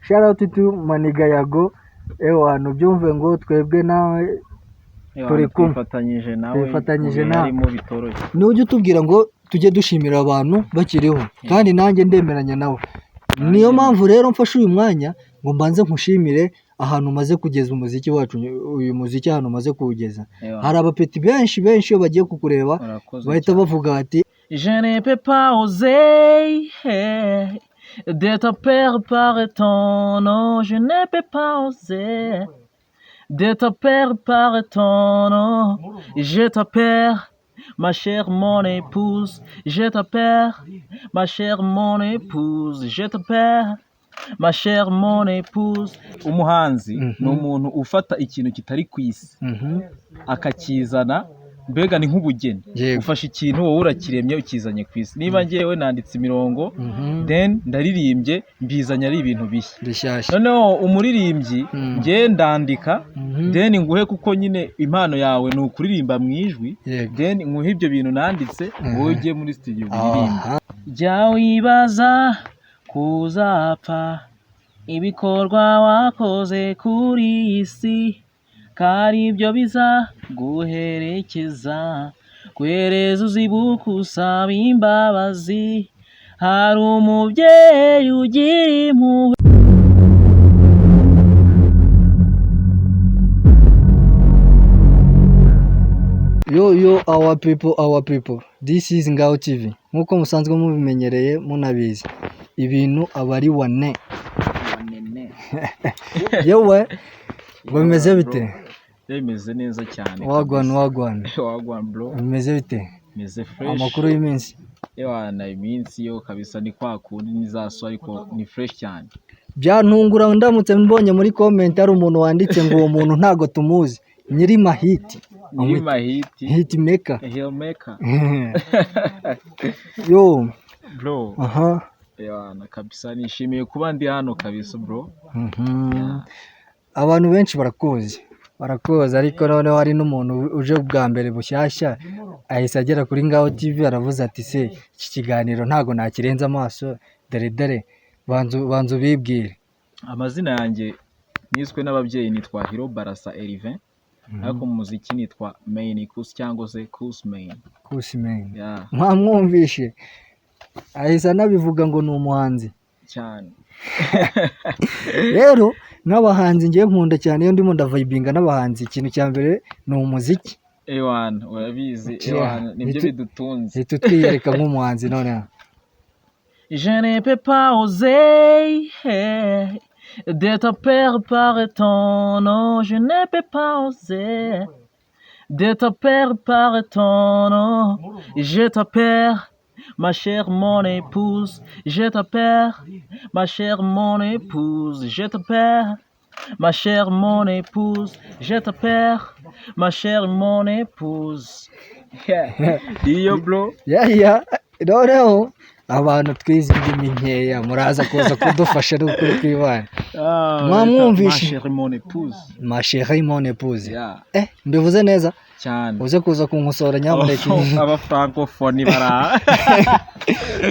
shout out to Maniga Yago ewana byumve ngo twebwe nawe turi twifatanyije nawe ni ujye utubwira ngo tujye dushimira abantu bakiriho kandi nanjye ndemeranya nawe niyo mpamvu rero mfashe uyu mwanya ngo mbanze nkushimire ahantu umaze kugeza umuziki wacu uyu muziki ahantu umaze kuwugeza hari abapeti benshi iyo bagiye kukureba bahita bavuga bati je ne peux pas oser de te perdre par ton nom, je ne peux pas oser de te perdre par ton nom, je te perds ma chère mon épouse, je te perds ma chère mon épouse, je te perds ma chère mon épouse. Umuhanzi ni umuntu ufata ikintu kitari ku isi akakizana, mbega ni nk'ubugeni ufasha ikintu wowe urakiremye ukizanye ku isi. Niba ngewe nanditse imirongo then ndaririmbye mbizanya ari ibintu bishya, noneho umuririmbyi nge ndandika then nguhe kuko nyine impano yawe ni ukuririmba mu ijwi, then nguhe ibyo bintu nanditse wowe ugiye muri studio uririmba. Jya wibaza kuzapfa ibikorwa wakoze kuri iyi si, kari ibyo biza guherekeza kwereza uzibuka usaba imbabazi, hari umubyeyi ugira impuhwe. Yo our people this is Ngao TV nkuko musanzwe mubimenyereye munabizi ibintu abari wane yewe bimeze bite? Bimeze neza cyane. Wagwan bro. Bimeze bite? Bimeze fresh. Amakuru y'iminsi na iminsi yo kabisa ni kwa kundi nizaso ariko ni fresh cyane. Byantungura ndamutse mbonye muri comment hari umuntu wanditse ngo uwo muntu ntago tumuzi, nyiri mahiti hit maker yo bro. Na kabisa nishimiye kuba ndi hano kabisa bro. Abantu benshi barakoze ariko noneho hari n'umuntu uje bwa mbere bushyashya ahise agera kuri Ngao TV aravuze ati se iki kiganiro ntago nakirenza amaso dare banzu bibwire. Amazina yanjye niswe n'ababyeyi nitwa Hiro Barasa Elvin, ariko mu muziki nitwa Main Kus cyangwa se Kus Main. Mwamwumvishe ahise anabivuga ngo ni umuhanzi cyane. Rero n'abahanzi ngiye nkunda cyane iyo ndimo ndavibinga n'abahanzi, ikintu cya mbere ni umuziki. Urabizi nibyo bidutunze. Twiyereka nk'umuhanzi noneho. Je ne peux pas oser de te perdre par ton nom, je ne peux pas oser de te perdre par ton nom, je te perds ma chère mon épouse, je te perds ma chère mon épouse, je te perds ma chère mon épouse, je te perds ma chère mon épouse. Iyo bro. Noneho abantu twize indimi nkeya muraza kuza kudufasha n'ukuri kw'Imana. Mwamwumvishe ma chère mon épouse. Mbivuze neza cyane. Uze kuza kunkosora nyamuneka. Aba francophone bara.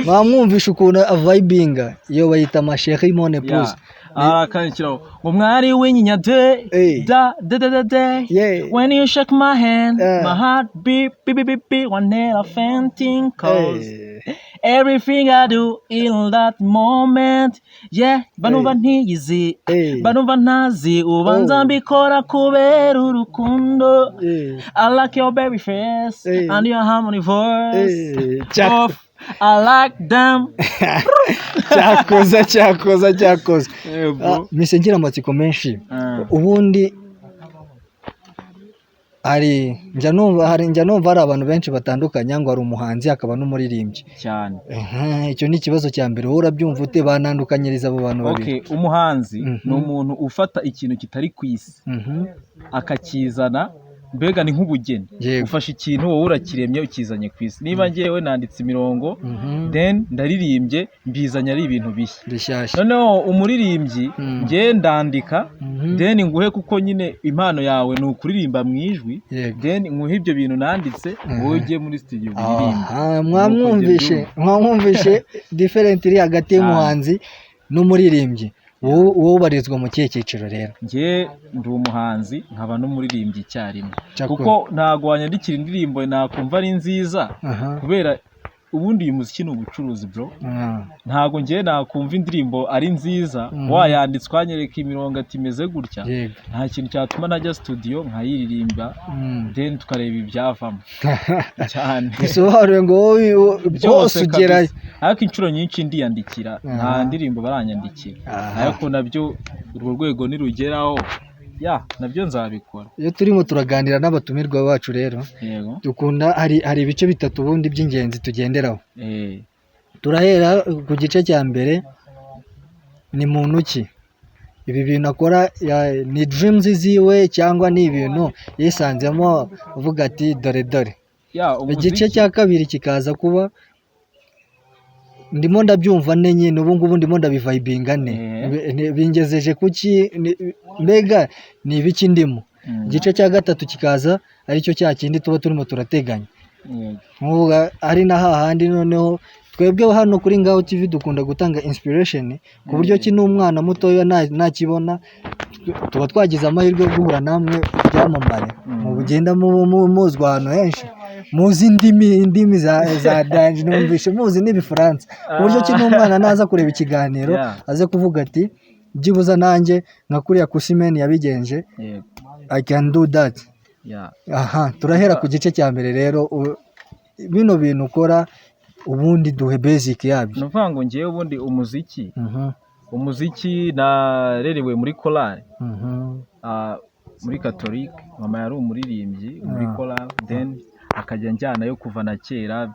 Mwamwumvishe ukuntu avibinga iyo bayita ma chère mon épouse. Arakanyikiraho ngo mwari w'inyinya de when you shake my hand my heart beep one elephant calls everything I do in that moment. Banumva ntiyizi banumva ntazi ubanza mbikora kubera urukundo. I like your baby face and your harmony voice. I like them. Cyakoze. Mise ngira amatsiko menshi. Ubundi njya numva hari abantu benshi batandukanye ngo ari umuhanzi akaba n'umuririmbyi cyane. Icyo ni ikibazo cya mbere wowe urabyumva ute banandukanyiriza abo bantu babiri? Umuhanzi ni umuntu ufata ikintu kitari ku isi akakizana, mbega ni nk'ubugeni ufasha ikintu wowe urakiremye ukizanye ku isi. Niba ngewe nanditse imirongo then ndaririmbye mbizanya ari ibintu bishya, noneho umuririmbyi nge ndandika then nguhe kuko nyine impano yawe ni ukuririmba mu ijwi, then nguhe ibyo bintu nanditse wowe ugiye muri studio uririmba. Mwamwumvishe different iri hagati y'umuhanzi n'umuririmbyi. wowe ubarizwa mu kihe cyiciro rero? Njye ndi umuhanzi nkaba n'umuririmbyi icyarimwe, kuko ntabwo wanyandikira indirimbo nakumva ari nziza kubera ubundi uyu muziki ni ubucuruzi bro. Ntabwo njye nakumva indirimbo ari nziza wayanditse ukanyereka imirongo ati imeze gutya, nta kintu cyatuma najya studio nkayiririmba then tukareba ibyavamo cyane. Bisobanuye ngo byose ugerayo. Ariko inshuro nyinshi ndiyandikira, nta ndirimbo baranyandikira, ariko nabyo urwo rwego nirugeraho nabyo nzabikora. Iyo turimo turaganira n'abatumirwa bacu rero dukunda hari ibice bitatu ubundi by'ingenzi tugenderaho. Turahera ku gice cya mbere, ni muntu ki, ibi bintu akora ni dreams ziwe cyangwa ni ibintu yisanzemo uvuga ati dore dore. Igice cya kabiri kikaza kuba ndimo ndabyumva nyine ubu ngubu ndimo ndabivibinga bingezeje kuki, mbega ni ibiki ndimo. Igice cya gatatu kikaza aricyo cya kindi tuba turimo turateganya, ari na hahandi noneho twebwe hano kuri Ngaho TV dukunda gutanga inspiration ku buryo ki n'umwana mutoya nakibona tuba twagize amahirwe yo guhura namwe byamamare mu bugenda muzwa ahantu henshi, muzi indimi za danje, numvishe muzi n'ibifaransa, ku buryo ki n'umwana naza kureba ikiganiro aze kuvuga ati byibuza nanjye nka kuriya Kusimeni yabigenje, I can do that. Turahera ku gice cya mbere rero, bino bintu ukora ubundi duhe basic yabyo. Ni ukuvuga ngo ngewe ubundi umuziki narerewe muri korali muri Catholic, mama yari umuririmbyi muri korali, then akajya njyanayo kuva na kera.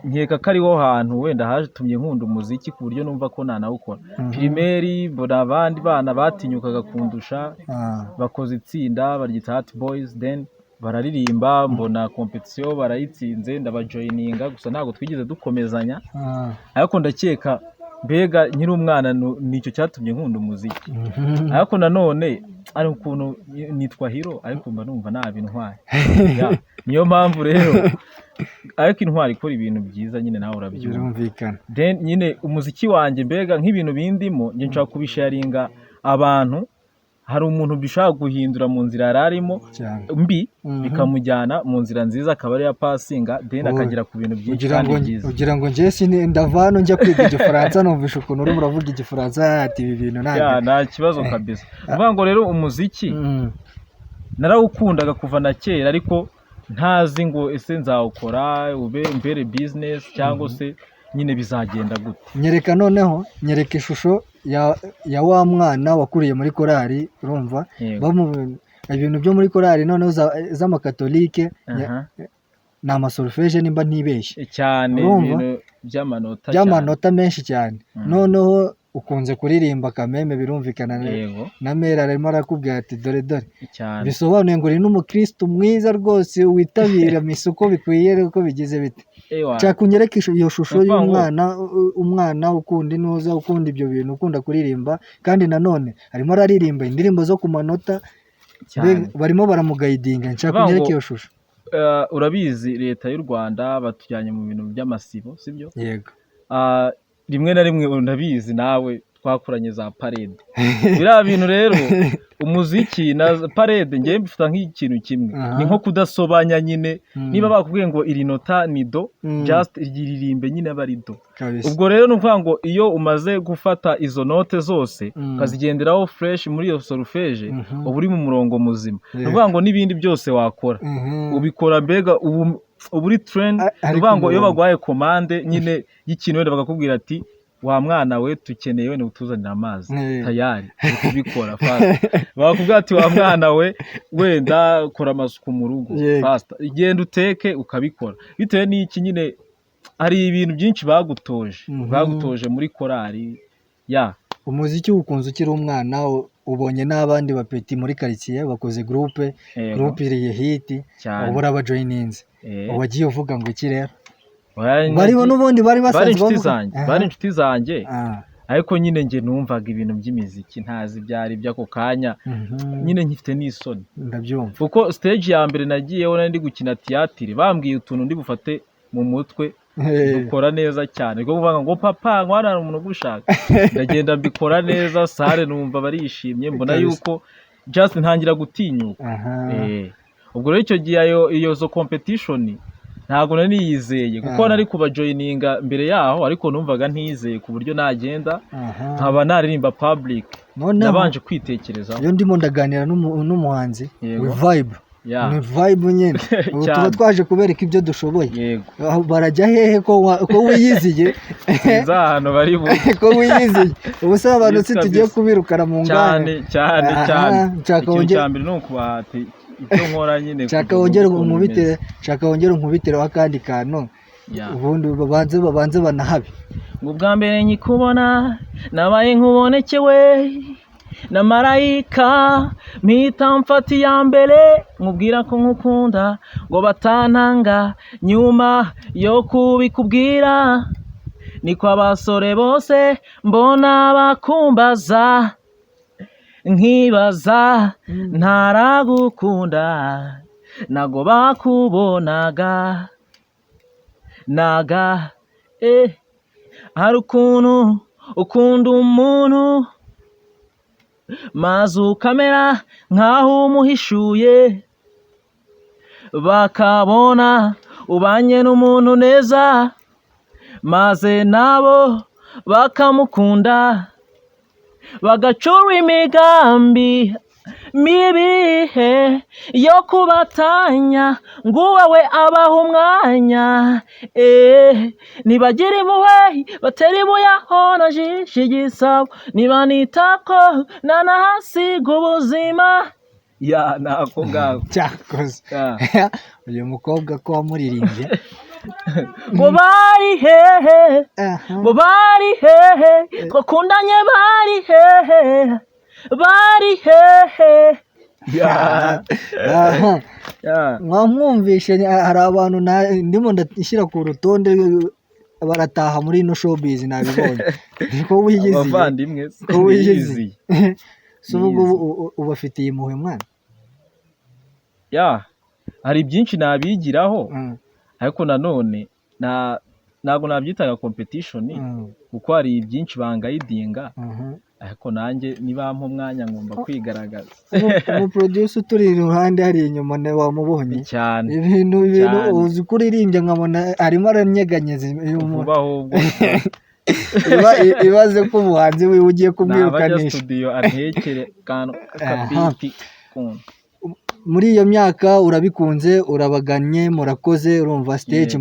Nkeka ko ariho hantu wenda hatumye nkunda umuziki ku buryo numva ko nanawukora. Primaire mbona abandi bana batinyukaga kundusha bakoze itsinda baryita Heart Boys, then bararirimba, mbona competition barayitsinze, ndabajoyininga, gusa ntabwo twigeze dukomezanya. Ariko ndakeka mbega nkiri umwana nicyo cyatumye nkunda umuziki. Ariko nanone ari ukuntu nitwa Hiro, ariko mba numva nta bintwaye. Niyo mpamvu rero ariko intwari ikora ibintu byiza nyine nawe urabyumva. Then nyine umuziki wanjye mbega nk'ibintu bindimo njye nshaka kubisharinga abantu. Hari umuntu bishaka guhindura mu nzira yararimo mbi bikamujyana mu nzira nziza, akaba ari ya passinga, then akagera ku bintu byinshi kandi byiza. Ugira ngo njye ndavano njya kwiga igifaransa numvisha ukuntu uri muravuga igifaransa ati ibi bintu nta kibazo kabisa. Uvuga ngo rero umuziki narawukundaga kuva na kera, ariko ntazi ngo ese nzawukora ube mbere business cyangwa se nyine bizagenda gute. Nyereka noneho, nyereka ishusho ya wa mwana wakuriye muri korali, urumva ibintu byo muri korali noneho z'amakatolike ni amasolfeje nimba ntibeshye cyane, ibintu by'amanota menshi cyane. Noneho ukunze kuririmba kameme, birumvikana na Mera arimo arakubwira ati dore dore, bisobanuye ngo uri n'umukristo mwiza rwose witabira misa uko bikwiye, uko bigize bite. Nshaka unyereke iyo shusho y'umwana ukunda inuza, ukunda ibyo bintu, ukunda kuririmba, kandi nanone arimo araririmba indirimbo zo ku manota, barimo baramugayidinga. Nshaka unyereke iyo shusho. Urabizi leta y'u Rwanda batujyanye mu bintu by'amasibo, sibyo? Yego. Rimwe na rimwe ndabizi nawe twakoranye za parade. Biriya bintu rero umuziki na parade ngiye mbifata nk'ikintu kimwe, ni nko kudasobanya nyine. Niba bakubwiye ngo iri nota ni do, just iririmbe nyine bari do. Ubwo rero nuvuga ngo iyo umaze gufata izo note zose ukazigenderaho fresh muri iyo solfège, uba uri mu murongo muzima. Nuvuga ngo n'ibindi byose wakora ubikora mbega uburi trend. Nuvuga ngo iyo bagwaye commande nyine y'ikintu wenda bakakubwira ati wa mwana we tukeneye wenda utuzanira amazi, tayari kubikora fast. Bakubwira ati wa mwana we wenda kora amasuku mu rugo fast, igenda uteke ukabikora. Bitewe n'iki nyine hari ibintu byinshi bagutoje muri korali. Umuziki ukunze ukiri umwana, ubonye n'abandi bapeti muri quartier bakoze groupe iriye hit, ubura abajoyininze, wagiye uvuga ngo iki rero? Bariho n'ubundi bari bari inshuti zanjye, ariko nyine nge numvaga ibintu by'imiziki ntazi byari by'ako kanya, nyine nkifite n'isoni. Ndabyumva kuko stage ya mbere nagiyeho nari ndi gukina théâtre, bambwiye utuntu ndi bufate mu mutwe dukora neza cyane rwo kuvuga ngo papa ngo hano umuntu ugushaka ndagenda mbikora neza sare numva barishimye mbona yuko just ntangira gutinyuka ubwo rero icyo gihe iyo zo competition ntabwo nari niyizeye kuko nari kuba joininga mbere yaho ariko numvaga ntizeye ku buryo nagenda nkaba naririmba public nabanje kwitekerezaho iyo ndimo ndaganira n'umuhanzi vibe ni vibe nyine ubu tuba twaje kubereka ibyo dushoboye barajya hehe ko wiyiziye hano bari ko wiyiziye ubu se abantu si tugiye kubirukana mu ngane cyane ikintu cya mbere ni ukubahati icyo nkora nyine nshaka wongere nkubitireho akandi kantu ubundi babanze banahabe ngo bwa mbere nkikubona nabaye nkubonekewe na marayika mpita mfata iya mbere nkubwira ko nkukunda ngo batantanga nyuma yo kubikubwira niko abasore bose mbona bakumbaza nkibaza ntaragukunda nago bakubonaga hari ukuntu ukunda umuntu maze ukamera nkaho umuhishuye bakabona ubanye n'umuntu neza maze nabo bakamukunda bagacura imigambi mibi yo kubatanya ngo wowe abaha umwanya nibagira impuhwe batera ibuye aho najishe igisabo niba nitako nanahasiga ubuzima nako ngako cyakoze uyu mukobwa ko wamuririmbye ngo bari hehe twakundanye bari hehe mwamwumvishe hari abantu ndimo ndashyira ku rutonde barataha muri ino showbiz nabibonye ko wiyiziye so ubwo ubafitiye impuhwe mwana hari byinshi nabigiraho ariko nanone ntabwo nabyitaga competition kuko hari byinshi bangayidinga ariko nanjye nibampa umwanya ngomba kwigaragaza umuproducer uturi iruhande hari inyuma wamubonye cyane ibintu uzi kuririmbye nkabona arimo aranyeganyeza vuba ahubwo ibaze ko umuhanzi wiwe ugiye kumwirukanisha studio antekere kantu kabiti muri iyo myaka urabikunze urabaganye murakoze urumva stage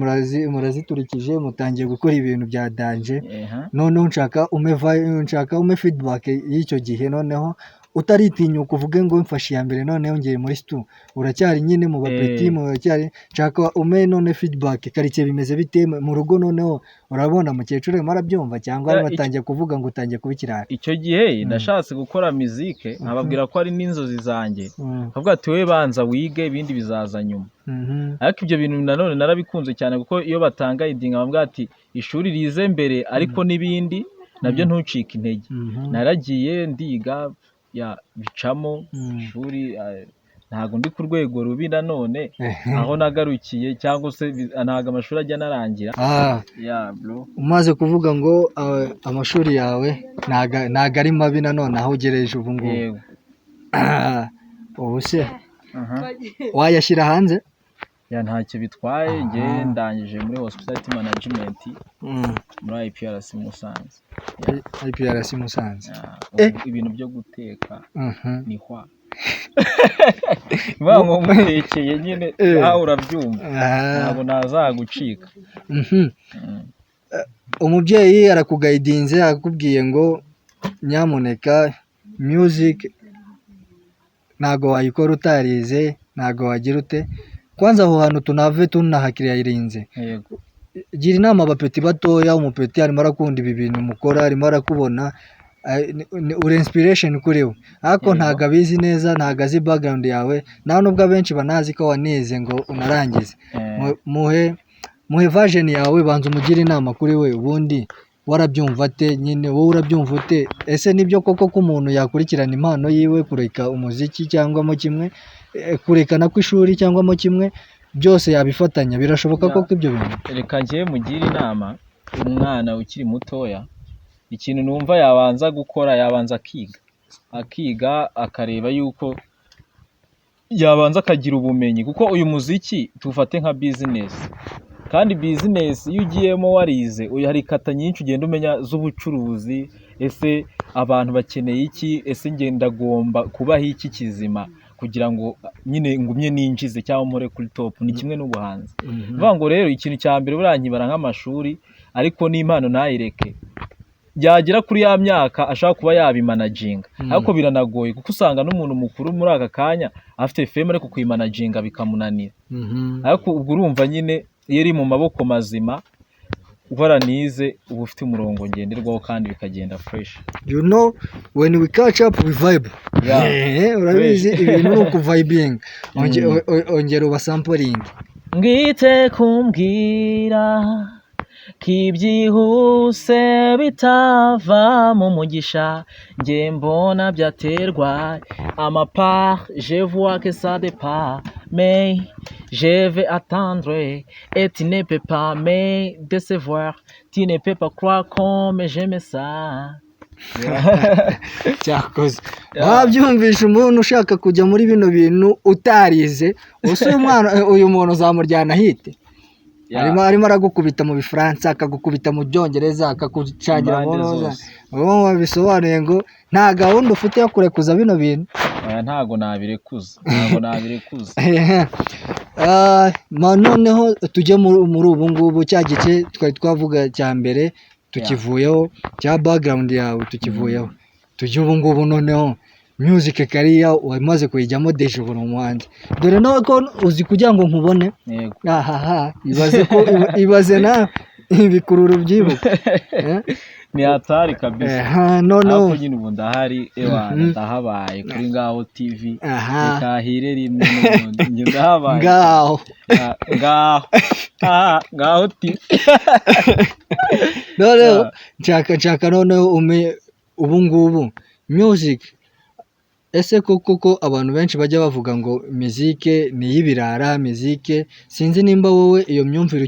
muraziturikije mutangiye gukora ibintu bya danje noneho nshaka ume feedback y'icyo gihe noneho utaritinyuka uvuge ngo mfashe iya mbere noneho ngeye muri stu uracyari nyine mu bapeti uracyari nshaka ume none feedback karikiye bimeze bite mu rugo noneho urabona mukecuru arimo arabyumva cyangwa arimo atangiye kuvuga ngo utangiye kubikirara icyo gihe nashatse gukora muzike nkababwira ko ari n'inzozi zanjye bavuga ati wowe banza wige ibindi bizaza nyuma ariko ibyo bintu nanone narabikunze cyane kuko iyo batanga idinga bavuga ati ishuri rize mbere ariko n'ibindi nabyo ntucike intege naragiye ndiga bicamo ishuri ntabwo ndi ku rwego rubi nanone aho nagarukiye cyangwa se ntabwo amashuri ajya anarangira umaze kuvuga ngo amashuri yawe ntabwo ari mabi nanone aho ugereje ubu ngubu ubu se wayashyira hanze ntacyo bitwaye njye ndangije muri hospitality management muri IPRC Musanze ibintu byo guteka ni hwa ngo mutekeye nyine nawe urabyumva ntabwo nazagucika umubyeyi arakugayidinze akubwiye ngo nyamuneka music ntabwo wayikora utarize ntabwo wagira ute kwanza aho hantu tunave tunahakiririnze gira inama abapeti batoya umupeti arimo arakunda ibi bintu mukora arimo arakubona uri inspiration kuri we ariko ntabwo abizi neza ntabwo azi background yawe nta nubwo abenshi banazi ko wanize ngo unarangize muhe version yawe banza umugire inama kuri we ubundi warabyumva ate nyine wowe urabyumva ute ese nibyo koko ko umuntu yakurikirana impano yiwe kureka umuziki cyangwa mo kimwe kurekana kw'ishuri cyangwa mo kimwe byose yabifatanya, birashoboka koko ibyo bintu? Reka njye mugire inama, umwana ukiri mutoya ikintu numva yabanza gukora, yabanza akiga akareba yuko yabanza akagira ubumenyi, kuko uyu muziki tufate nka business, kandi business iyo ugiyemo warize hari kata nyinshi ugenda umenya z'ubucuruzi. Ese abantu bakeneye iki? Ese njye ndagomba kubaho iki kizima kugira ngo nyine ngumye ninjize cyangwa mpore kuri top? Ni kimwe n'ubuhanzi. Vuga ngo rero ikintu cya mbere burankibara nk'amashuri, ariko n'impano ntayireke, yagera kuri ya myaka ashaka kuba yabimanaginga, ariko biranagoye kuko usanga n'umuntu mukuru muri aka kanya afite fame ariko kuyimanaginga bikamunanira. Ariko ubwo urumva nyine iyo iri mu maboko mazima waranize uba ufite umurongo ngenderwaho kandi bikagenda fresh. You know, when we catch up we vibe. Urabizi ibintu ni ukuvibing, ongera ubasampling. Ngite kumbwira kibyihuse bitava mu mugisha, njye mbona byaterwa amapart, je vois que ça dépend, mais je vais attendre et tu ne peux pas me décevoir, tu ne peux pas croire comme j'aime ça. Cyakoze wabyumvisha umuntu ushaka kujya muri bino bintu utarize, uyu muntu uzamuryana hite. Arimo aragukubita mu bifaransa, akagukubita mu byongereza, akagucangira mu noza. Wowe bisobanuye ngo nta gahunda ufite yo kurekuza bino bintu. Ntago nabirekuza. Noneho tujye muri ubu ngubu, cya gice twari twavuga cya mbere tukivuyeho, cya background yawe tukivuyeho, tujye ubu ngubu noneho music career wamaze kuyijyamo deje ubu umuhanzi. Dore nawe ko uzi kugira ngo nkubone. Ibaze na ibikururu byibuka. Ni hatari kabisa. No. Nyine ubu ndahari ndahabaye kuri Ngaho TV. Ikahire rimwe n'ubundi ndahabaye. Ngaho TV. Noneho nshaka noneho ubu ngubu music. Ese koko abantu benshi bajya bavuga ngo muzike ni y'ibirara, muzike sinzi nimba wowe iyo myumvire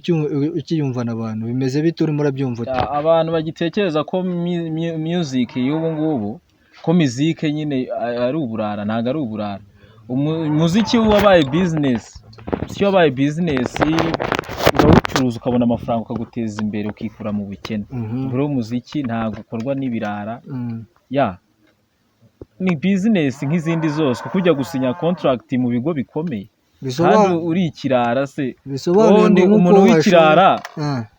ukiyumva n'abantu bimeze bite, urimo urabyumva? Abantu bagitekereza ko music y'ubu ngubu ko muzike nyine ari uburara. Ntago ari uburara. Umuziki wabaye business, urawucuruza ukabona amafaranga ukaguteza imbere ukikura mu bukene. Bro, umuziki ntago ukorwa n'ibirara. Ni business nk'izindi zose, kuko ujya gusinya contract mu bigo bikomeye kandi uri ikirara se. Ubundi umuntu w'ikirara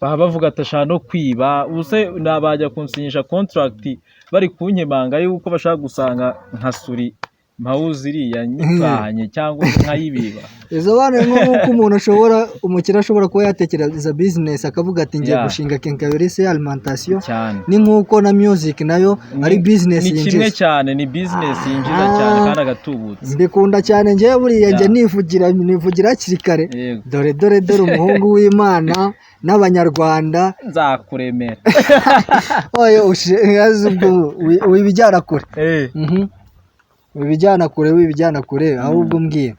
baba bavuga atashaka no kwiba. Ubuse nabajya kunsinyisha contract bari kunkemanga yuko bashaka gusanga nka suri mpawuzi iriya nyitahanye cyangwa nkayibiba. Bisobanuye nk'uko umukire ashobora kuba yatekereza business akavuga ati ngiye gushinga kenkayori alimentation. Ni nk'uko na music nayo ari business yinjiza. Ni kimwe cyane, ni business yinjiza cyane kandi agatubutse. Mbikunda cyane njyewe buriya njye nivugira hakiri kare. Dore umuhungu w'Imana n'Abanyarwanda nzakuremera. Oye wibijyana kure. Wibijyana kure ahubwo mbwira.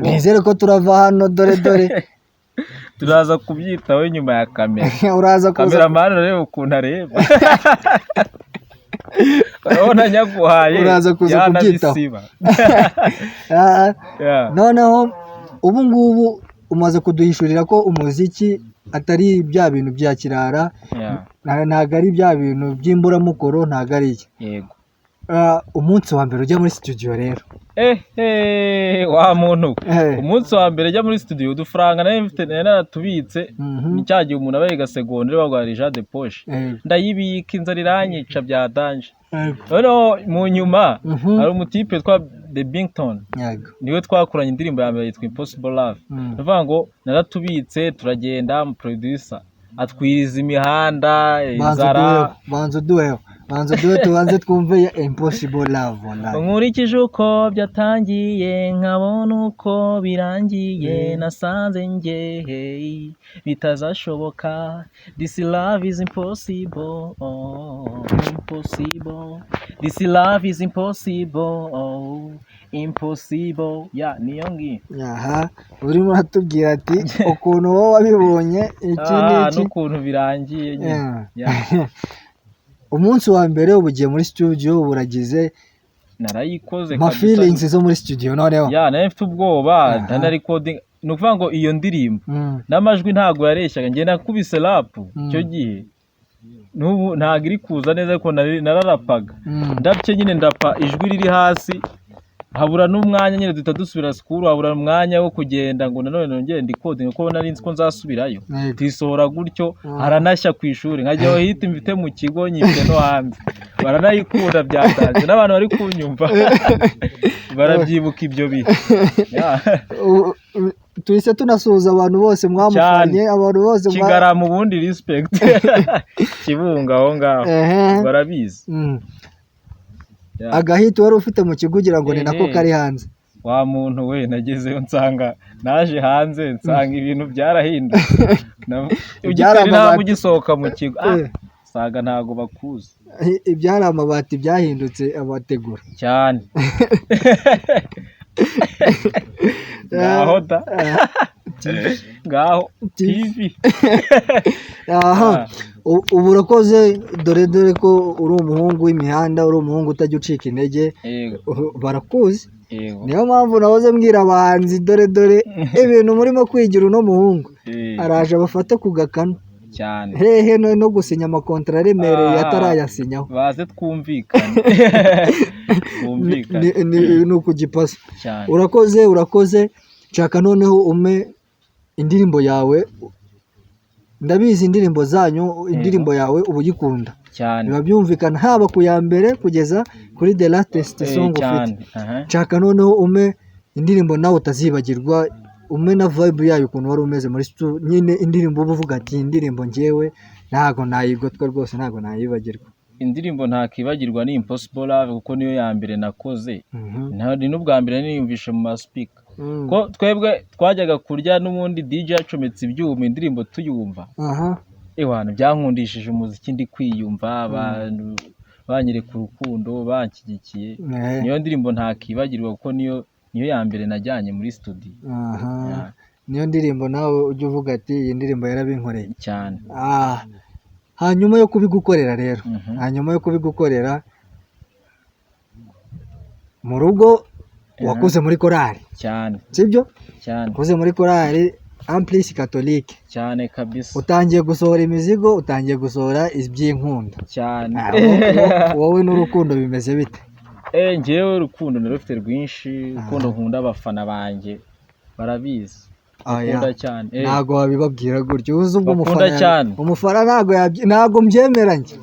Nizere ko turava hano dore. Turaza kubyitaho nyuma ya kamera. Kameramani rero ukuntu areba. Urabona nyaguhaye. Uraza kuza kubyitaho. Noneho ubu ngubu umaze kuduhishurira ko umuziki atari bya bintu bya kirara, ntago ari bya bintu by'imburamukoro, ntago ari iki. Yego. Umunsi wa mbere ujya muri studio rero. Wa muntu. Umunsi wa mbere ujya muri studio udufaranga naratubitse, ni cyagiye umuntu abayiga secondaire bagwarija de poche. Ndayibika inzara iranyica bya danje. Rero mu nyuma hari umutipe twa The Bington. Niwe twakoranye indirimbo ya mbere yitwa Impossible Love. Ndavuga ngo naratubitse turagenda mu producer atwiriza imihanda inzara. Banzo duwe tubanze twumve ya Impossible Love. Nkurikije uko byatangiye nkabona uko birangiye, nasanze njye bitazashoboka. This love is impossible, impossible. This love is impossible, impossible niyo ngiyo. Aha urimo uratubwira ati ukuntu wowe wabibonye iki n'iki n'ukuntu birangiye nyine. Umunsi wa mbere ubugiye muri studio buragize narayikoze kabisa feelings zo muri studio noneho nari mfite ubwoba ndana recording nukuvuga ngo iyo ndirimbo n'amajwi ntago yareshyaga ngiye nakubise rap cyo gihe n'ubu ntago iri kuza neza ariko nararapaga ndapye nyine ndapa ijwi riri hasi habura n'umwanya nyine duhita dusubira school habura umwanya wo kugenda ngo nanone nongere ndicoding kuko nari nzi ko nzasubirayo tisohora gutyo haranashya ku ishuri nkajya hita mfite mu kigo nyifite no hanze baranayikunda byatanze n'abantu bari kunyumva barabyibuka ibyo bihe. Tuhise tunasuhuza abantu bose mwamufanye abantu bose Kigara mu bundi respect Kibunga aho ngaho barabizi. Agahita wari ufite mu kigo ugira ngo ni nako kari hanze. Wa muntu we nagezeyo nsanga naje hanze nsanga ibintu byarahindutse ugitari ntabwo ugisohoka mu kigo saga ntago bakuzi ibyari amabati byahindutse abategura cyane. Ngaho TV. Ubu urakoze dore ko uri umuhungu w'imihanda uri umuhungu utajya ucika intege barakuzi. Niyo mpamvu nahoze mbwira abahanzi dore ibintu murimo kwigira uno muhungu araje abafata ku gakano cyane hehe no gusinya amakontra aremereye atarayasinyaho baze twumvikane. ni ukugipasa. Urakoze nshaka noneho ume indirimbo yawe ndabizi indirimbo zanyu indirimbo yawe ubu uyikunda cyane biba byumvikana haba ku ya mbere kugeza kuri the latest song ufite. Nshaka noneho ume indirimbo nawe utazibagirwa ume na vibe yayo ukuntu wari umeze muri studio nyine indirimbo uvuga ati indirimbo ngewe ntago nayigotwa rwose ntago nayibagirwa. Indirimbo ntakibagirwa ni Impossible Love kuko niyo ya mbere nakoze ni n'ubwa mbere niyumvishe mu speaker ko twebwe twajyaga kurya n'ubundi DJ acometse ibyuma indirimbo tuyumva ewana byankundishije umuziki ndi kwiyumva abantu banyereka urukundo banshyigikiye niyo ndirimbo ntakibagirwa kuko niyo ya mbere najyanye muri studio. Niyo ndirimbo nawe ujye uvuga ati iyi ndirimbo yarabinkoreye cyane. Hanyuma yo kubigukorera rero hanyuma yo kubigukorera mu rugo wakuze muri korali cyane sibyo cyane wakuze muri korali Amplis Catholique cyane kabisa utangiye gusohora imizigo utangiye gusohora iby'inkunda cyane. Wowe n'urukundo bimeze bite? Ngewe urukundo narufite rwinshi urukundo nkunda abafana banjye barabizi ukunda cyane ntago wabibabwira gutyo uzi ubwo umufana ntago mbyemeranye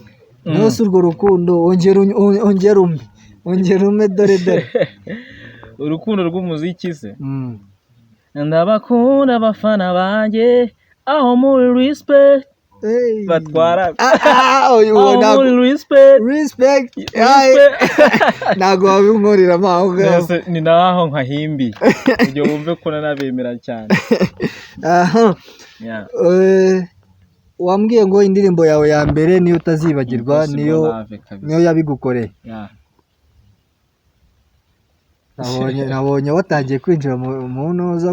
nose urwo rukundo ongera ume dore urukundo rw'umuziki se ndabakunda abafana banjye aho muri respect batwara respect ntago wabinkorera aho ngaho ni naho nkahimbi kugira wumve ko nanabemera cyane. Wambwiye ngo indirimbo yawe ya mbere niyo utazibagirwa niyo yabigukoreye. Nabonye watangiye kwinjira mu ntuza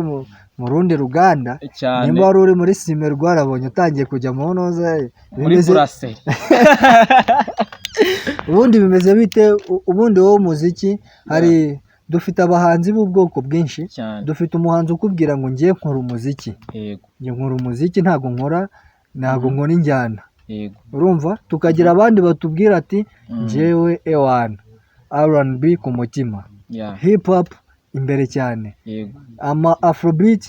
mu rundi ruganda nimba wari uri muri Simerwa arabonye utangiye kujya mu ntuza muri Burase. Ubundi bimeze bite ubundi wowe muziki hari dufite abahanzi b'ubwoko bwinshi dufite umuhanzi ukubwira ngo ngiye nkora umuziki ngiye nkora umuziki ntago nkora injyana urumva tukagira abandi batubwira ati njyewe ewana R&B ku mutima hip hop imbere cyane ama afrobeat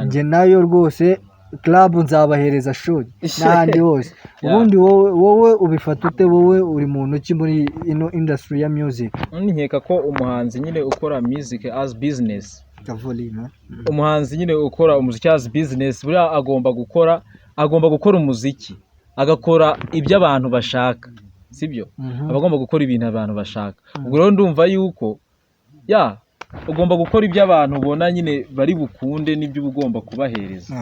nge nayo rwose club nzabahereza shuri n'ahandi hose. Ubundi wowe ubifata ute? Wowe uri muntu ki muri ino industry ya music? Nkeka ko umuhanzi nyine ukora music as business umuhanzi nyine ukora umuziki as business buriya agomba gukora umuziki agakora ibyo abantu bashaka sibyo abagomba gukora ibintu abantu bashaka. Ubwo rero ndumva yuko ugomba gukora ibyo abantu ubona nyine bari bukunde n'ibyo ugomba kubahereza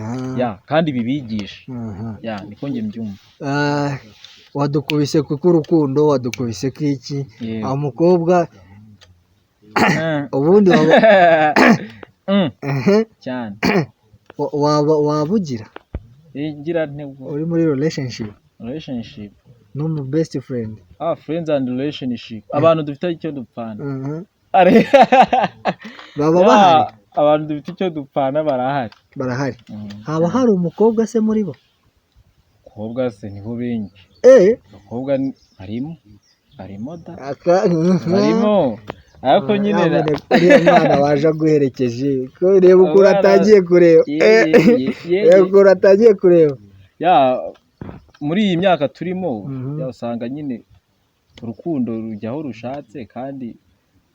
kandi bibigisha niko njye mbyumva. Wadukubise kuko urukundo wadukubise kiki umukobwa ubundi cyane wabugira ngira ntego uri muri relationship no best friend friends and relationship abantu dufite icyo dupfana baba bahari abantu dufite icyo dupfana barahari haba hari umukobwa se muri bo umukobwa se nibo benshi umukobwa harimo da harimo ariko nyine uriya mwana waje guherekeje ko reba uko uratangiye kureba muri iyi myaka turimo usanga nyine urukundo rujyaho rushatse kandi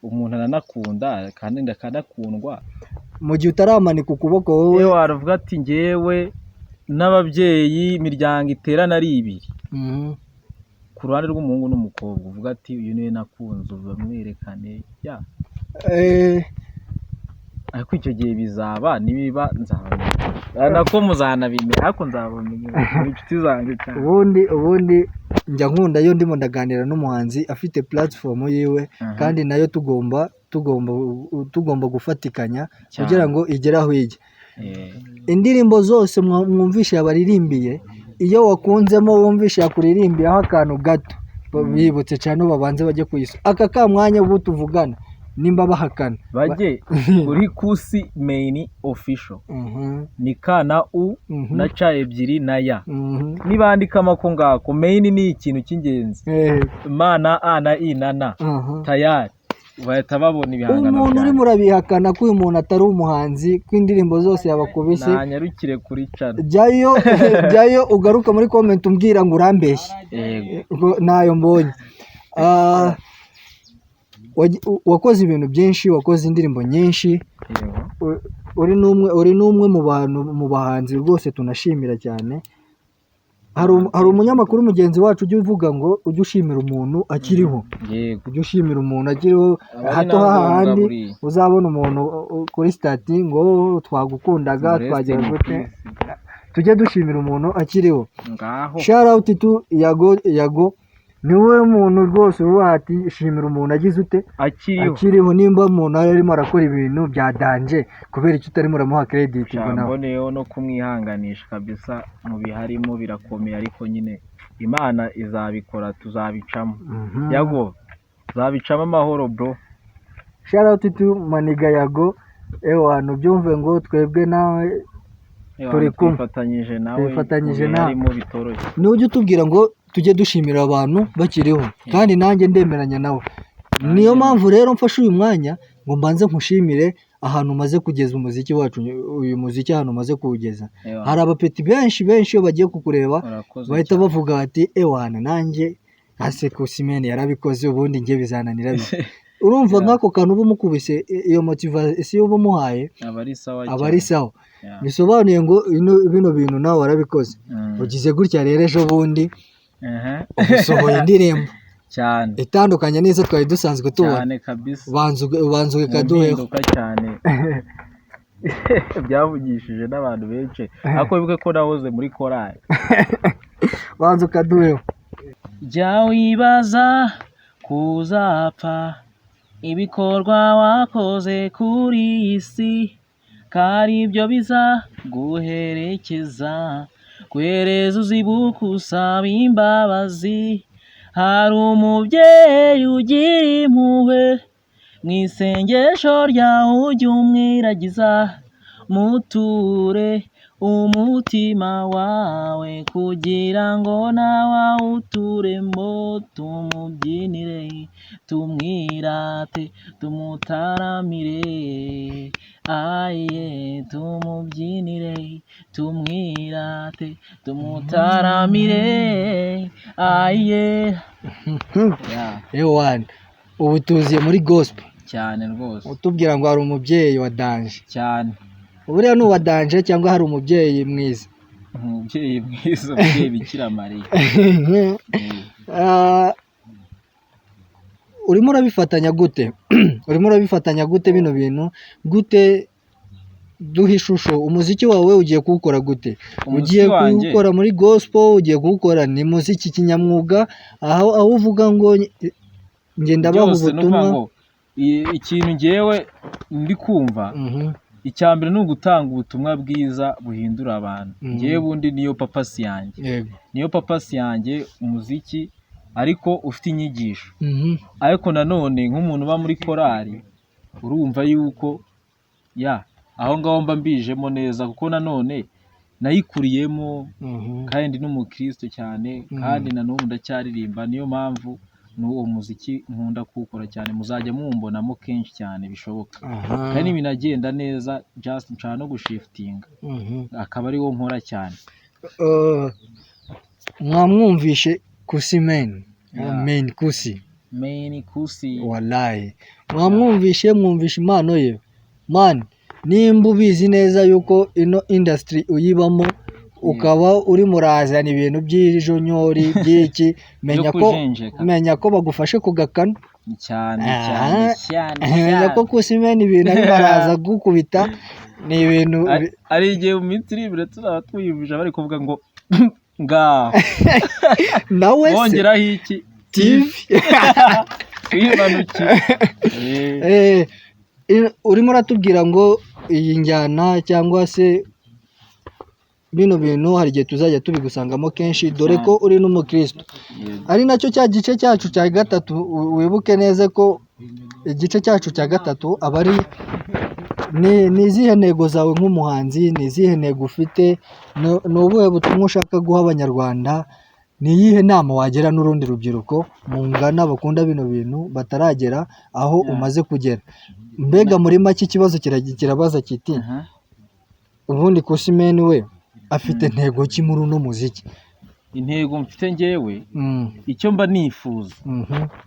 umuntu aranakunda kandi akanakundwa mu gihe utaramanika ukuboko wowe waravuga ati ngewe n'ababyeyi imiryango iterana ari ibiri ku ruhande rw'umuhungu n'umukobwa uvuga ati uyu niwe nakunze bamwerekane ariko icyo gihe bizaba nibiba nzabamenya nako muzanabimenya ariko nzabamenya inshuti zanjye cyane ubundi njya nkunda yo ndimo ndaganira n'umuhanzi afite platform yiwe kandi nayo tugomba gufatikanya kugira ngo igere aho ijya indirimbo zose mwumvishe abaririmbiye iyo wakunzemo wumvishe yakuririmbiyeho akantu gato bibutse cyane babanze bajye kuyisa aka ka mwanya ubu tuvugana nimba bahakana bajye kuri Kusi main official ni kana u na ca ebyiri na ya nibandika amako ngako main ni ikintu cy'ingenzi mana a na i na na tayari bahita babona ibihangano umuntu uri murabihakana ko uyu muntu atari umuhanzi ko indirimbo zose yabakubise nanyarukire kuri cana jyayo ugaruka muri comment umbwira ngo urambeshye nayo mbonye wakoze ibintu byinshi wakoze indirimbo nyinshi uri n'umwe mu bahanzi rwose tunashimira cyane hari umunyamakuru mugenzi wacu ujya uvuga ngo ujye ushimira umuntu akiriho ujye ushimira umuntu akiriho hato hahandi uzabona umuntu kuri stati ngo twagukundaga twagira gute tujye dushimira umuntu akiriho shout out to Yago niwe muntu rwose uvuga ati shimira umuntu agize ute akiriho nimba umuntu arimo arakora ibintu bya danje kubera icyo utarimo uramuha credit mboneyeho no kumwihanganisha kabisa mu biharimo birakomeye ariko nyine Imana izabikora tuzabicamo Yago tuzabicamo amahoro bro shout out to Maniga Yago byumve ngo twebwe nawe turi kwifatanyije nawe mu bitoroshye ni ujye utubwira ngo tujye dushimira abantu bakiriho kandi nanjye ndemeranya nawe niyo mpamvu rero mfashe uyu mwanya ngo mbanze nkushimire ahantu umaze kugeza umuziki wacu uyu muziki ahantu umaze kuwugeza hari abapeti benshi iyo bagiye kukureba bahita bavuga bati ewana nanjye Aseko Simene yarabikoze ubundi njye bizananira urumva nk'ako kantu uba umukubise iyo motivasiyo uba umuhaye aba ari sawa bisobanuye ngo bino bintu nawe warabikoze ugize gutya rero ejo bundi usohoye indirimbo cyane itandukanye neza twari dusanzwe tubona cyane kabisa banzu ikaduheho cyane byavugishije n'abantu benshi ariko bibuke ko nahoze muri korali banzu kaduheho jya wibaza kuzapfa ibikorwa wakoze kuri iyi si kari ibyo biza guherekeza kwereza uzibuka usaba imbabazi hari umubyeyi ugira impuhwe mu isengesho ryawe ujya umwiragiza muture umutima wawe kugira ngo nawe awuturemo tumubyinire tumwirate tumutaramire aye tumubyinire tumwirate tumutaramire aye ewana ubu tuziye muri gospel cyane rwose utubwira ngo hari umubyeyi wa danje cyane buriya ni uwa danje cyangwa hari umubyeyi mwiza umubyeyi mwiza umubyeyi Bikira Mariya urimo urabifatanya gute bino bintu gute duha ishusho umuziki wawe ugiye kuwukora gute ugiye kuwukora muri gospel ugiye kuwukora ni muziki kinyamwuga aho uvuga ngo ngenda baha ubutumwa ikintu ngewe ndi kumva icya mbere ni ugutanga ubutumwa bwiza buhindura abantu. Ngewe bundi niyo papasi yanjye umuziki ariko ufite inyigisho. Ariko nanone nk'umuntu uba muri korali urumva yuko aho ngaho mba mbijemo neza kuko nanone nayikuriyemo kandi n'umukristo cyane kandi na n'ubu ndacyaririmba. Niyo mpamvu n'uwo muziki nkunda kuwukora cyane, muzajya mumbonamo kenshi cyane bishoboka. Kandi binagenda neza, just nshaka no gushifitinga akaba ariwo nkora cyane. Mwamwumvishe Kusi Main Kusi wallahi mwamwumvishe, mwumvishe impano ye man. Nimba ubizi neza yuko ino industry uyibamo ukaba uri murazana ibintu by'ijonyori by'iki, menya ko bagufashe kugakana cyane. Menya ko Kusi Mane ibintu ari baraza gukubita ni ibintu ari igihe mu minsi iri imbere tuzaba twiyumvisha bari kuvuga ngo ngaho nawe se bongeraho iki TV urimo uratubwira ngo iyi njyana cyangwa se bino bintu hari igihe tuzajya tubigusangamo kenshi, dore ko uri n'umukristo. Ari nacyo cya gice cyacu cya gatatu. Wibuke neza ko igice cyacu cya gatatu aba ari ni izihe ntego zawe nk'umuhanzi, ni izihe ntego ufite, ni ubuhe butumwa ushaka guha abanyarwanda, ni iyihe nama wagera n'urundi rubyiruko mungana bakunda bino bintu bataragera aho umaze kugera. Mbega muri make ikibazo kirabaza kiti ubundi Kusi Mane we afite intego ki muri uno muziki? Intego mfite ngewe icyo mba nifuza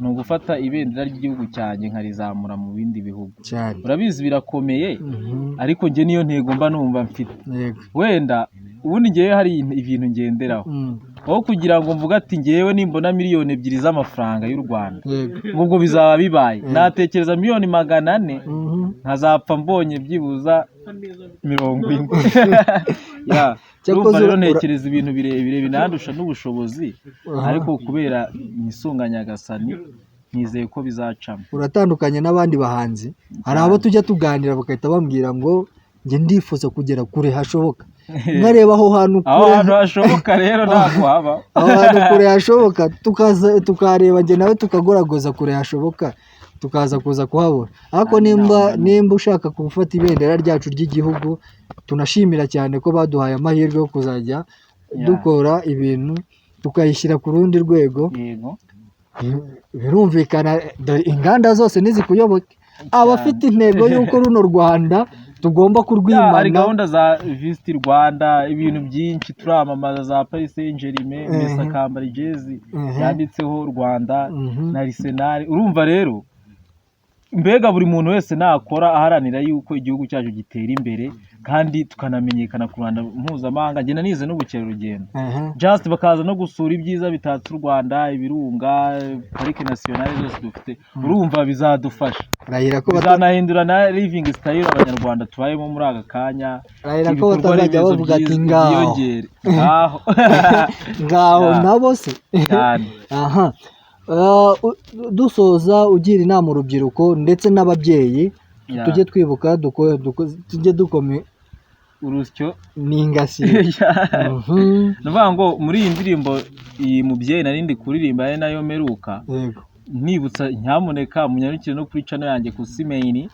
ni ugufata ibendera ry'igihugu cyanjye nkarizamura mu bindi bihugu. Urabizi birakomeye ariko nge niyo ntego mba numva mfite. Wenda ubundi ngewe hari ibintu ngenderaho aho kugira ngo mvuga ati ngewe nimbona miliyoni 2 z'amafaranga y'u Rwanda ubwo bizaba bibaye, natekereza miliyoni 400 nkazapfa mbonye byibuza 40. Urumva rero ntekereza ibintu birebire binandusha n'ubushobozi, ariko kubera nisunganya Nyagasani nizeye ko bizacamo. Uratandukanye n'abandi bahanzi, hari abo tujya tuganira bagahita bambwira ngo njye ndifuza kugera kure hashoboka. Nkareba aho hantu hashoboka rero ntabwo haba. Aho hantu kure hashoboka tukareba njye nawe tukagoragoza kure hashoboka tukaza kuza kuhabona. Ariko nimba ushaka gufata ibendera ryacu ry'igihugu, tunashimira cyane ko baduhaye amahirwe yo kuzajya dukora ibintu tukayishyira ku rundi rwego. Birumvikana inganda zose nizikuyoboke, abafite intego y'uko runo Rwanda tugomba kurwimana. Hari gahunda za Visit Rwanda, ibintu byinshi turamamaza, za Paris Saint-Germain, Mesa kambara jezi yanditseho Rwanda na Arsenal. Urumva rero mbega buri muntu wese nakora aharanira yuko igihugu cyacu gitera imbere kandi tukanamenyekana ku Rwanda mpuzamahanga. Njye nanize n'ubukerarugendo, just bakaza no gusura ibyiza bitatse u Rwanda, ibirunga, parike nationale zose dufite. Urumva bizadufasha, bizanahindura na living style abanyarwanda tubayemo muri aka kanya. Ko batazajya bavuga ati ngaho nabo se cyane. Dusoza ugira inama urubyiruko ndetse n'ababyeyi, tujye twibuka tujye dukome urusyo n'ingasire. Nuvuga ngo muri iyi ndirimbo iyi mubyeyi narindi kuririmba ari nayo meruka, nibutsa nyamuneka munyarukire no kuri channel yanjye Kusi Mane.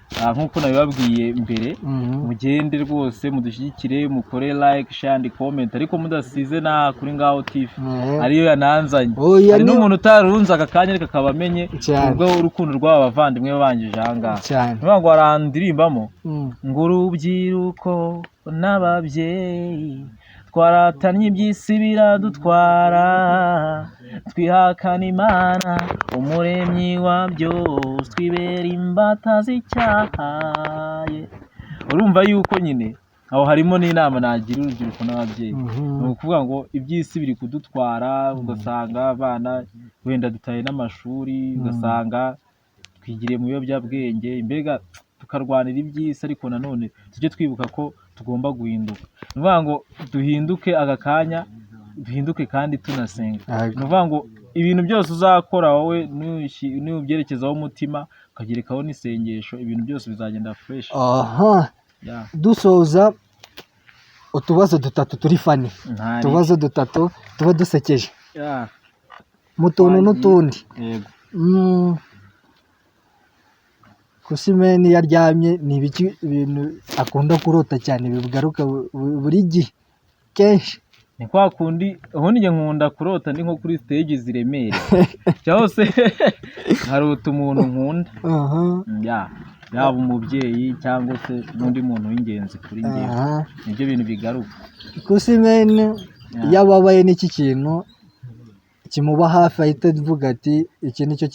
Nk'uko nabibabwiye mbere, mugende rwose mudushyigikire, mukore like, share and comment, ariko mudasize na kuri Ngaho TV ariyo yananzanye. Hari n'umuntu utarunze aka kanya ariko akaba amenye ubwo urukundo rw'aba bavandimwe babangije ahangaha. Niyo ngo arandirimbamo ngo urubyiruko n'ababyeyi twaratanye iby'isi biradutwara, twihakana Imana umuremyi wa byose, twibera imbata z'icyaha. Urumva yuko nyine aho harimo n'inama nagira urubyiruko n'ababyeyi. Ni ukuvuga ngo iby'isi biri kudutwara, ugasanga abana wenda dutaye n'amashuri, ugasanga twigiriye mu biyobyabwenge, mbega tukarwanira iby'isi, ariko nanone tujye twibuka ko tugomba guhinduka. Ni ukuvuga ngo duhinduke aka kanya, duhinduke kandi tunasenga. Ni ukuvuga ngo ibintu byose uzakora wowe nubyerekezaho umutima ukagerekaho n'isengesho, ibintu byose bizagenda fresh. Aha, dusoza utubazo dutatu turi fani, utubazo dutatu tuba dusekeje mu tuntu n'utundi. Kusimeni yaryamye ni ibiki ibintu akunda kurota cyane bigaruka buri gihe kenshi? Ni kwa kundi ubundi njye nkunda kurota ndi nko kuri stage ziremereye cyangwa se nkarota umuntu nkunda, yaba umubyeyi cyangwa se n'undi muntu w'ingenzi kuri njye, nibyo bintu bigaruka. Kusimeni yababaye n'iki kintu kimuba hafi ahita avuga ati iki nicyo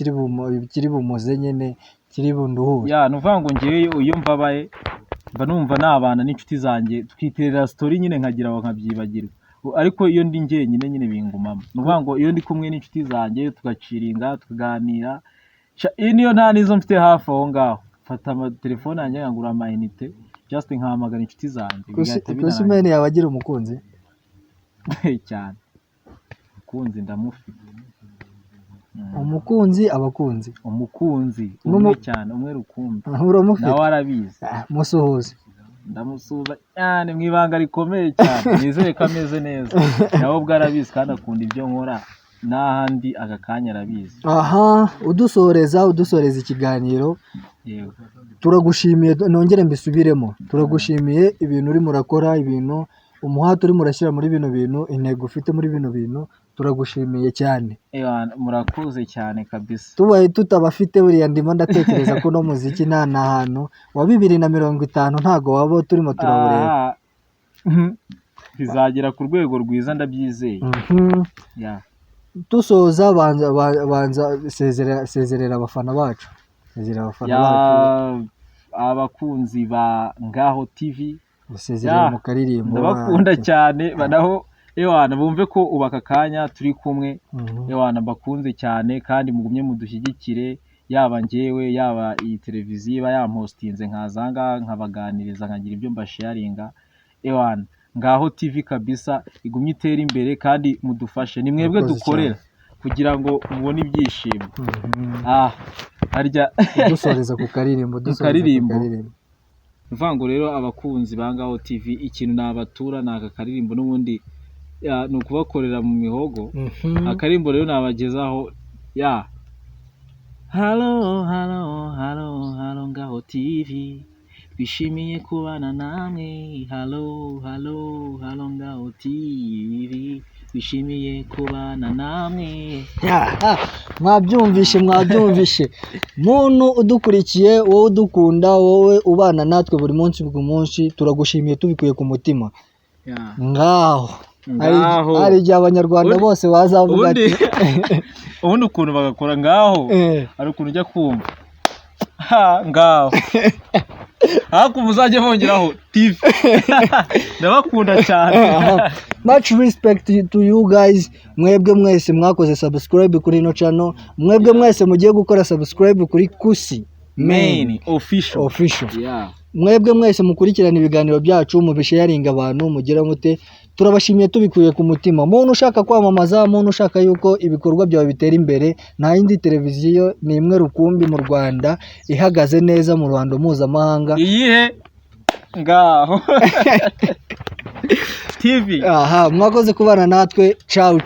kiri bumuze nyine kiri bunduhure? Ni ukuvuga ngo ngewe iyo mbabaye mba numva nabana n'inshuti zanjye twiterera story nyine nkagira ngo nkabyibagirwa, ariko iyo ndi njyenyine nyine bingumamo. Ni ukuvuga ngo iyo ndi kumwe n'inshuti zanjye tugaciringa tukaganira, niyo nta n'izo mfite hafi aho ngaho mfata telefone yanjye nkagura amayinite just nkahamagara inshuti zanjye. Kusimeni yawe agira umukunzi? Cyane, umukunzi ndamufite. Umukunzi abakunzi? Umukunzi umwe cyane, umwe rukumbi. Nawe arabizi. Musuhuze. Ndamusuhuza cyane mu ibanga rikomeye cyane, nizere ko ameze neza. Nawe ubwo arabizi kandi akunda ibyo nkora, n'ahandi aka kanya arabizi. Aha, udusoreza ikiganiro. Yego. Turagushimiye, nongere mbisubiremo, turagushimiye ibintu urimo urakora, ibintu umuhate urimo urashyira muri bino bintu, intego ufite muri bino bintu, turagushimiye cyane. Murakoze cyane kabisa. Tubaye tutabafite buriya ndimo ndatekereza ko no muziki nta hantu wa 2050 ntago waba turimo turabureba. Bizagera ku rwego rwiza ndabyizeye. Tusoza banza sezerera abafana bacu. Abakunzi ba Ngaho TV, usezerera mu karirimbo. Ndabakunda cyane banaho bumve ko ubaka kanya turi kumwe. Bakunze cyane kandi mugumye mudushyigikire, yaba njyewe yaba iyi televiziyo iba yampostinze nkazanga nkabaganiriza nkagira ibyo mbasharinga. Ngaho TV kabisa igumye itera imbere kandi mudufashe, ni mwebwe dukorera kugira ngo mubone ibyishimo. Harya dusoreza ku karirimbo. Mvango rero abakunzi ba Ngaho TV, ikintu nabatura ni aka karirimbo, n'ubundi ni ukubakorera mu mihogo. Akarimbo rero nabagezaho Hello Ngaho TV, twishimiye kubana namwe. Hello Ngaho TV, twishimiye kubana namwe. Mwabyumvishe muntu udukurikiye, wowe udukunda, wowe ubana natwe buri munsi ku munsi, turagushimiye tubikuye ku mutima. Ngaho hari igihe abanyarwanda bose bazavuga ati ubundi ukuntu bagakora ngaho, hari ukuntu ujya kumva ngaho ariko muzajye bongeraho TV. Ndabakunda cyane. Much respect to you guys. Mwebwe mwese mwakoze subscribe kuri ino channel, mwebwe mwese mugiye gukora subscribe kuri Kusi Main official. Mwebwe mwese mukurikirana ibiganiro byacu, mubisharinga abantu, mugira mute, turabashimiye tubikuye ku mutima. Muntu ushaka kwamamaza, muntu ushaka yuko ibikorwa byawe bitera imbere, nta yindi televiziyo ni imwe rukumbi mu Rwanda ihagaze neza mu Rwanda mpuzamahanga. Iyihe? Ngaho TV. Mwakoze kubana natwe. Ciao.